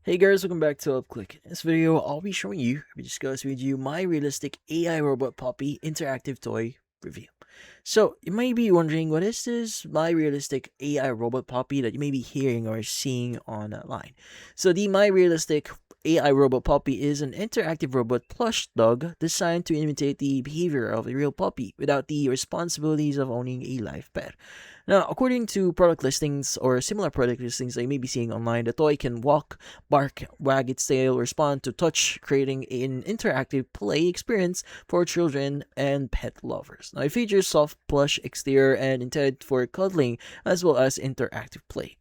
Hey guys, welcome back to Upclick. In this video, I'll be showing you, discuss with you my realistic AI robot puppy interactive toy review. So you may be wondering, what is this my realistic AI robot puppy that you may be hearing or seeing online? So the my realistic AI robot puppy is an interactive robot plush dog designed to imitate the behavior of a real puppy without the responsibilities of owning a live pet. Now, according to product listings or similar product listings that you may be seeing online, the toy can walk, bark, wag its tail, respond to touch, creating an interactive play experience for children and pet lovers. Now, it features soft plush exterior and intended for cuddling as well as interactive play.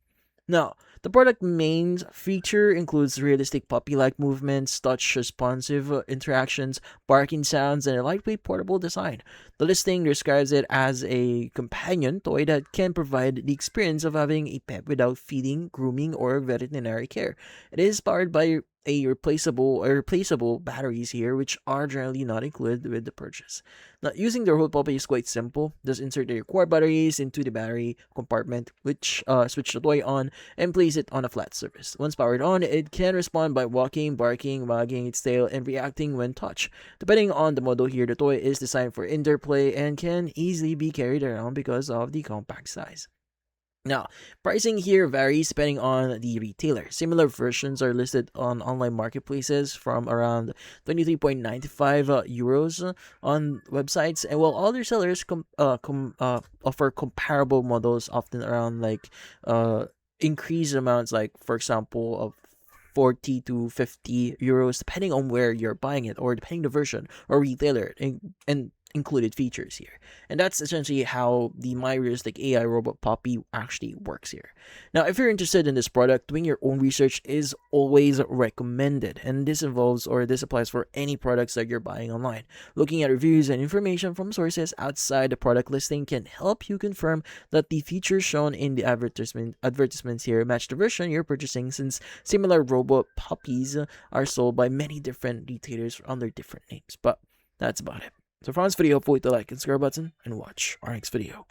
Now, the product main feature includes realistic puppy-like movements, touch-responsive interactions, barking sounds, and a lightweight portable design. The listing describes it as a companion toy that can provide the experience of having a pet without feeding, grooming, or veterinary care. It is powered by a replaceable batteries here, which are generally not included with the purchase. Now, using the whole puppy is quite simple. Just insert the required batteries into the battery compartment, which switch the toy on and place it on a flat surface. Once powered on, it can respond by walking, barking, wagging its tail, and reacting when touched. Depending on the model here, the toy is designed for indoor play and can easily be carried around because of the compact size. Now, pricing here varies depending on the retailer. Similar versions are listed on online marketplaces from around 23.95 euros on websites, and while other sellers offer comparable models, often around increased amounts, like for example of 40 to 50 euros, depending on where you're buying it or depending the version or retailer and included features here. And that's essentially how the My Realistic AI Robot Puppy actually works here. Now, if you're interested in this product, doing your own research is always recommended, and this applies for any products that you're buying online. Looking at reviews and information from sources outside the product listing can help you confirm that the features shown in the advertisements here match the version you're purchasing, since similar robot puppies are sold by many different retailers under different names. But that's about it. So for this video, hit the like and subscribe button and watch our next video.